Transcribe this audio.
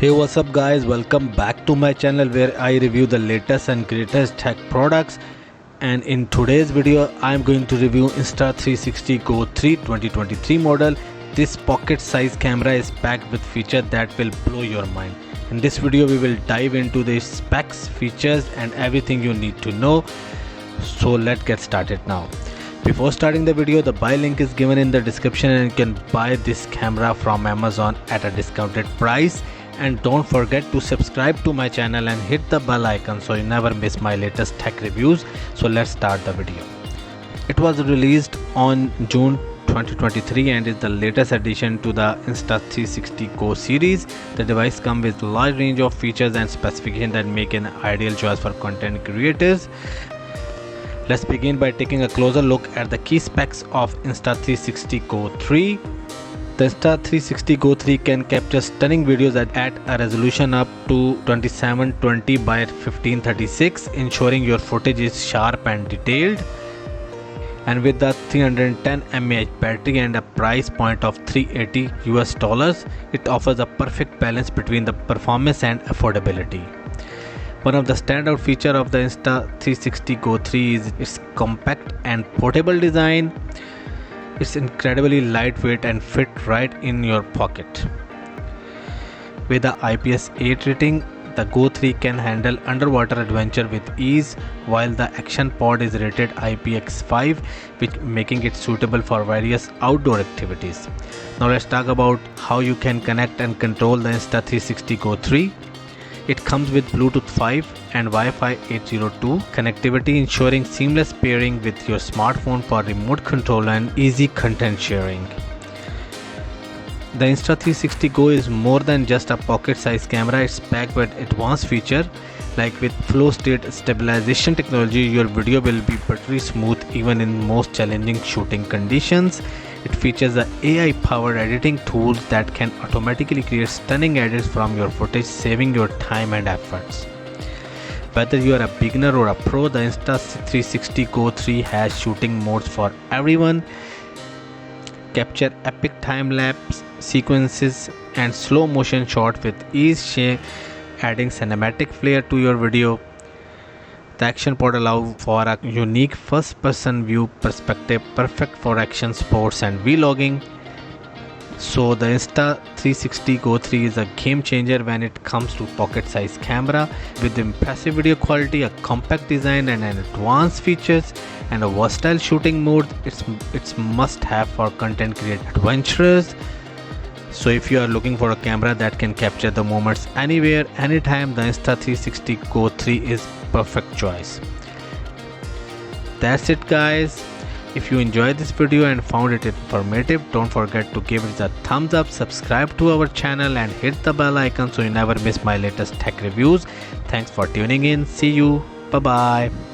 Hey, what's up guys, welcome back to my channel where I review the latest and greatest tech products. And in today's video I am going to review Insta360 Go 3 2023 model. This pocket size camera is packed with features that will blow your mind. In this video we will dive into the specs, features and everything you need to know. So let's get started now. Before starting the video, the buy link is given in the description and you can buy this camera from Amazon at a discounted price. And don't forget to subscribe to my channel and hit the bell icon so you never miss my latest tech reviews. So let's start the video. It was released on June 2023 and is the latest addition to the Insta360 Go series. The device comes with a large range of features and specifications that make an ideal choice for content creators. Let's begin by taking a closer look at the key specs of Insta360 Go 3. The Insta360 Go 3 can capture stunning videos at a resolution up to 2720 by 1536, ensuring your footage is sharp and detailed. And with the 310 mAh battery and a price point of $380 US, it offers a perfect balance between the performance and affordability. One of the standout features of the Insta360 Go 3 is its compact and portable design. It's incredibly lightweight and fit right in your pocket. With the IPS 8 rating, the Go 3 can handle underwater adventure with ease, while the action pod is rated IPX5, which making it suitable for various outdoor activities. Now let's talk about how you can connect and control the Insta360 Go 3. It comes with Bluetooth 5 and Wi-Fi 802 connectivity, ensuring seamless pairing with your smartphone for remote control and easy content sharing. The Insta360 Go is more than just a pocket-sized camera. It's packed with advanced features like with flow state stabilization technology. Your video will be buttery smooth even in most challenging shooting conditions. It features the AI-powered editing tools that can automatically create stunning edits from your footage, saving your time and efforts. Whether you are a beginner or a pro, the Insta360 Go 3 has shooting modes for everyone. Capture epic time-lapse sequences and slow motion shots with ease, adding cinematic flair to your video. The action pod allows for a unique first-person view perspective, perfect for action, sports and vlogging. So the Insta360 Go 3 is a game changer when it comes to pocket-sized camera. With impressive video quality, a compact design and an advanced features and a versatile shooting mode, it's must-have for content creators, adventurers. So if you are looking for a camera that can capture the moments anywhere, anytime, the Insta360 Go 3 is perfect choice. That's it guys. If you enjoyed this video and found it informative, don't forget to give it a thumbs up, subscribe to our channel and hit the bell icon so you never miss my latest tech reviews. Thanks for tuning in. See you. Bye bye.